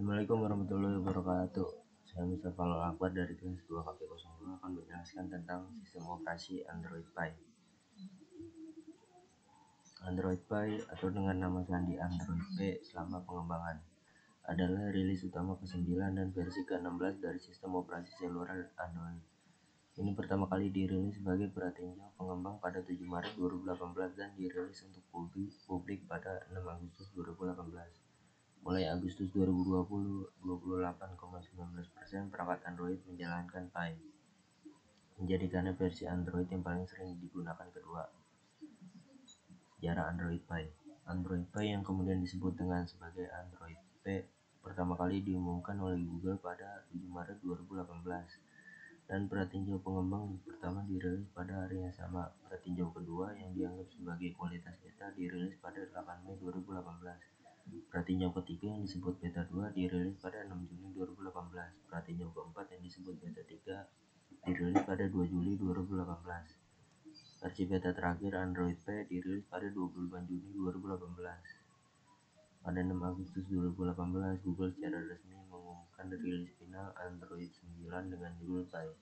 Assalamualaikum warahmatullahi wabarakatuh. Saya Mustafa Akbar dari kelas 2KP02 akan menjelaskan tentang sistem operasi Android Pie. Android Pie atau dengan nama sandi Android P selama pengembangan adalah rilis utama ke-9 dan versi ke-16 dari sistem operasi seluler Android. Ini pertama kali dirilis sebagai pratinjau pengembang pada 7 Maret 2018 dan dirilis untuk publik pada 6 Agustus 2018. Mulai Agustus 2020, 28,19% perangkat Android menjalankan Pie, menjadikannya versi Android yang paling sering digunakan kedua. Sejarah Android Pie. Android Pie yang kemudian disebut dengan sebagai Android P pertama kali diumumkan oleh Google pada 7 Maret 2018 dan pratinjau pengembang pertama dirilis pada hari yang sama. Pratinjau kedua yang dianggap sebagai kualitas beta dirilis pada 8 Mei 2018. Pratinjau ketiga yang disebut beta 2 dirilis pada 6 Juni 2018. Pratinjau keempat yang disebut beta 3 dirilis pada 2 Juli 2018. Versi beta terakhir Android P dirilis pada 25 Juni 2018. Pada 6 Agustus 2018, Google secara resmi mengumumkan rilis final Android 9 dengan judul Pie,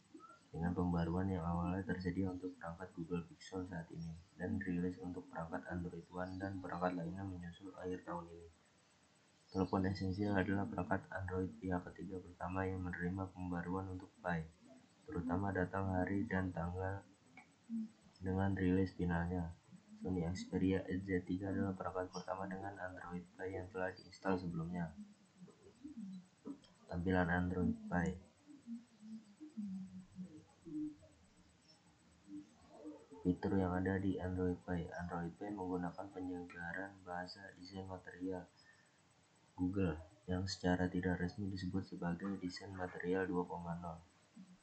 dengan pembaruan yang awalnya tersedia untuk perangkat Google Pixel saat ini, dan rilis untuk perangkat Android One dan perangkat lainnya menyusul akhir tahun ini. Telepon esensial adalah perangkat Android pihak ketiga pertama yang menerima pembaruan untuk Pie, terutama datang hari dan tanggal dengan rilis finalnya. Sony Xperia Z3 adalah perangkat pertama dengan Android Pie yang telah diinstal sebelumnya. Tampilan Android Pie. Fitur yang ada di Android Pie. Android Pie menggunakan penyegaran bahasa desain material Google yang secara tidak resmi disebut sebagai desain material 2.0.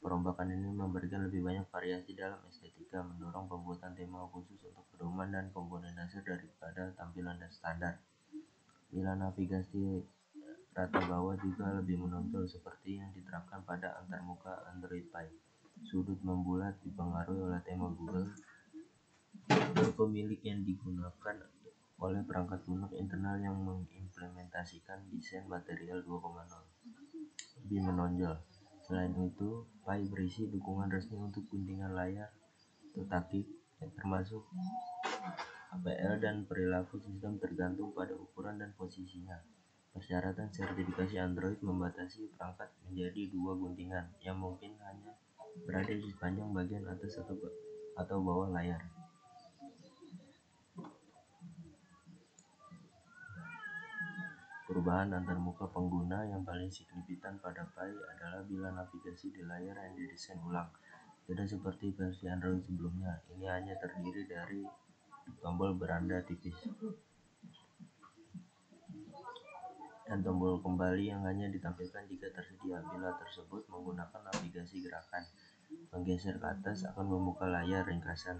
Perombakan ini memberikan lebih banyak variasi dalam estetika, mendorong pembuatan tema khusus untuk pedoman dan komponen dasar daripada tampilan standar. Bila navigasi rata bawah juga lebih menonjol seperti yang diterapkan pada antarmuka Android Pie. Sudut membulat dipengaruhi oleh tema Google pemilik yang digunakan oleh perangkat lunak internal yang mengimplementasikan desain material 2.0 lebih menonjol. Selain itu, Pie berisi dukungan resmi untuk guntingan layar touchscreen termasuk APL dan perilaku sistem tergantung pada ukuran dan posisinya. Persyaratan sertifikasi Android membatasi perangkat menjadi 2 guntingan yang mungkin hanya berada di sepanjang bagian atas atau bawah layar. Perubahan antarmuka pengguna yang paling signifikan pada Pie adalah bila navigasi di layar yang didesain ulang. Tidak seperti versi Android sebelumnya, ini hanya terdiri dari tombol beranda tipis dan tombol kembali yang hanya ditampilkan jika tersedia. Bila tersebut menggunakan navigasi gerakan, menggeser ke atas akan membuka layar ringkasan.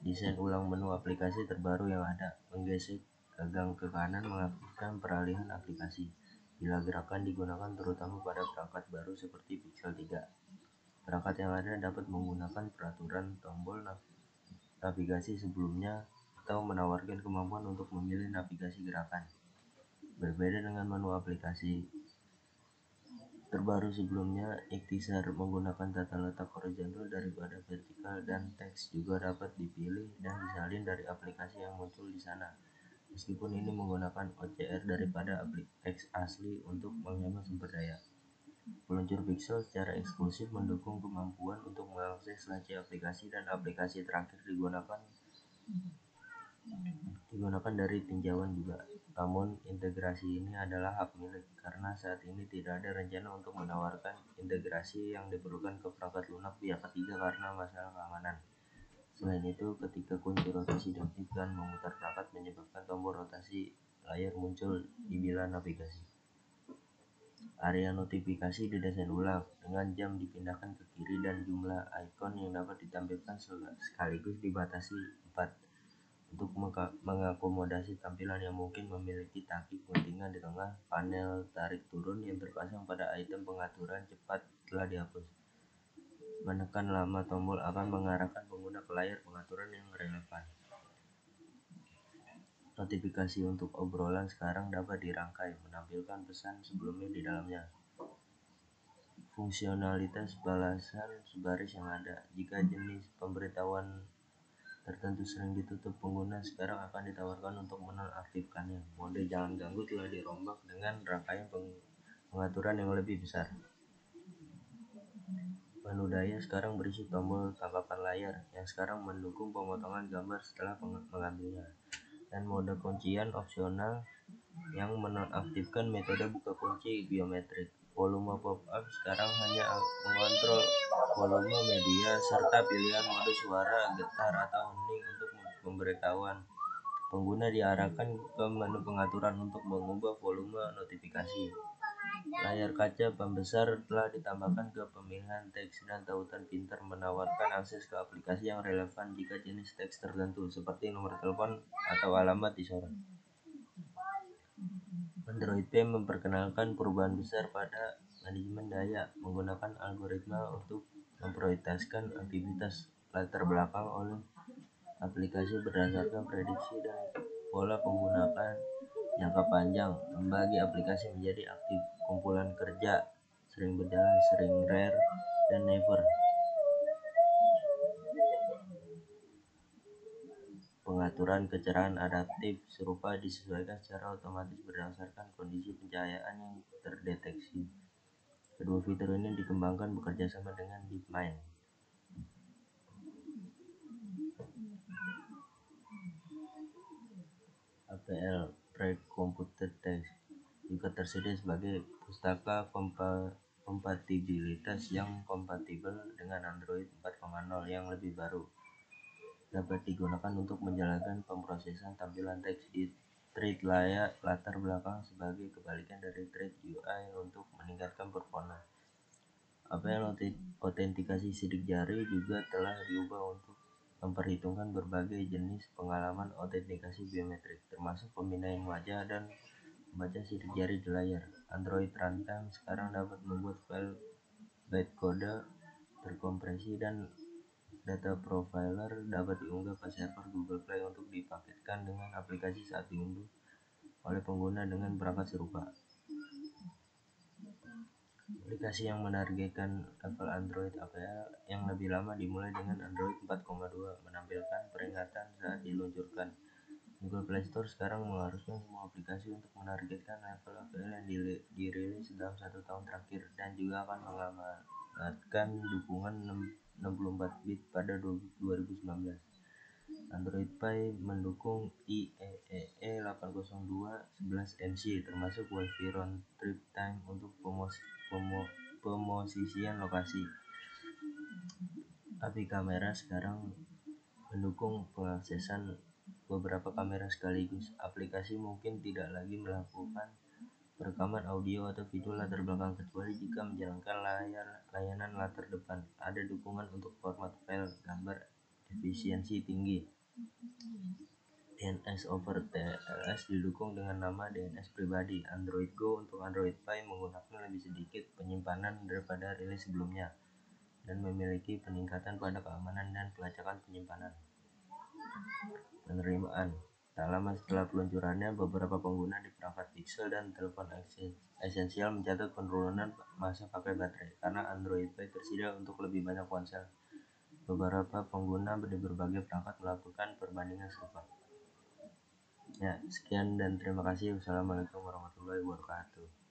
Desain ulang menu aplikasi terbaru yang ada, menggeser gagang ke kanan mengaktifkan peralihan aplikasi. Bila gerakan digunakan terutama pada perangkat baru seperti Pixel 3. Perangkat yang ada dapat menggunakan peraturan tombol navigasi sebelumnya atau menawarkan kemampuan untuk memilih navigasi gerakan. Berbeda dengan menu aplikasi terbaru sebelumnya, Ikhtisar menggunakan tata letak horizontal daripada vertikal dan teks juga dapat dipilih dan disalin dari aplikasi yang muncul di sana. Meskipun ini menggunakan OCR daripada teks asli untuk menghemat sumber daya. Peluncur Pixel secara eksklusif mendukung kemampuan untuk mengakses laci aplikasi dan aplikasi terakhir digunakan dari tinjauan juga. Namun, integrasi ini adalah hak milik karena saat ini tidak ada rencana untuk menawarkan integrasi yang diperlukan ke perangkat lunak pihak ketiga karena masalah keamanan. Selain itu, ketika kunci rotasi diaktifkan, memutar perangkat menyebabkan tombol rotasi layar muncul di bila navigasi. Area notifikasi didesain ulang, dengan jam dipindahkan ke kiri dan jumlah ikon yang dapat ditampilkan sekaligus dibatasi 4 untuk mengakomodasi tampilan yang mungkin memiliki taki guntingan di tengah. Panel tarik turun yang terpasang pada item pengaturan cepat telah dihapus. Menekan lama tombol akan mengarahkan pengguna ke layar pengaturan yang relevan. Notifikasi untuk obrolan sekarang dapat dirangkai, menampilkan pesan sebelumnya di dalamnya. Fungsionalitas balasan sebaris yang ada. Jika jenis pemberitahuan tertentu sering ditutup, pengguna sekarang akan ditawarkan untuk menonaktifkannya. Mode jangan ganggu telah dirombak dengan rangkaian pengaturan yang lebih besar. Menu daya sekarang berisi tombol tangkapan layar yang sekarang mendukung pemotongan gambar setelah mengambilnya, dan mode kuncian opsional yang menonaktifkan metode buka kunci biometrik. Volume pop-up sekarang hanya mengontrol volume media serta pilihan mode suara, getar, atau hening untuk pemberitahuan. Pengguna diarahkan ke menu pengaturan untuk mengubah volume notifikasi. Layar kaca pembesar telah ditambahkan ke pemilihan teks, dan tautan pintar menawarkan akses ke aplikasi yang relevan jika jenis teks tertentu, seperti nomor telepon atau alamat disorot. Android P memperkenalkan perubahan besar pada manajemen daya, menggunakan algoritma untuk memprioritaskan aktivitas latar belakang oleh aplikasi berdasarkan prediksi dan pola penggunaan jangka panjang, membagi aplikasi menjadi aktif, kumpulan kerja, sering berjalan, sering rare, dan never. Pengaturan kecerahan adaptif serupa disesuaikan secara otomatis berdasarkan kondisi pencahayaan yang terdeteksi. Kedua fitur ini dikembangkan bekerja sama dengan DeepMind. APL Pre-Computed Text juga tersedia sebagai pustaka kompatibilitas yang kompatibel dengan Android 4.0 yang lebih baru. Dapat digunakan untuk menjalankan pemrosesan tampilan teks di thread latar belakang sebagai kebalikan dari thread UI untuk meningkatkan performa. APL autentikasi sidik jari juga telah diubah untuk memperhitungkan berbagai jenis pengalaman autentikasi biometrik, termasuk pemindaian wajah dan membaca sidik jari di layar. Android Runtime sekarang dapat membuat file bytecode terkompresi, dan data profiler dapat diunggah ke server Google Play untuk dipaketkan dengan aplikasi saat diunduh oleh pengguna dengan perangkat serupa. Aplikasi yang menargetkan level Android APL yang lebih lama dimulai dengan Android 4.2 menampilkan peringatan saat diluncurkan. Google Play Store sekarang mengharuskan semua aplikasi untuk menargetkan level APL yang dirilis dalam 1 tahun terakhir, dan juga akan mengamanatkan dukungan 64 bit pada 2019. Android Pie mendukung IEEE 802.11nc, termasuk Wi-Fi round trip time untuk pemosisian lokasi. API kamera sekarang mendukung pengaksesan beberapa kamera sekaligus. Aplikasi mungkin tidak lagi melakukan perekaman audio atau video latar belakang kecuali jika menjalankan layanan latar depan. Ada dukungan untuk format file gambar efisiensi tinggi. DNS over TLS didukung dengan nama DNS pribadi. Android Go untuk Android Pie menggunakan lebih sedikit penyimpanan daripada rilis sebelumnya, dan memiliki peningkatan pada keamanan dan pelacakan penyimpanan. Penerimaan. Tak lama setelah peluncurannya, beberapa pengguna di perangkat Pixel dan telepon esensial mencatat penurunan masa pakai baterai karena Android Pie tersedia untuk lebih banyak ponsel. Beberapa pengguna di berbagai perangkat melakukan perbandingan serupa. Ya, sekian dan terima kasih. Wassalamualaikum warahmatullahi wabarakatuh.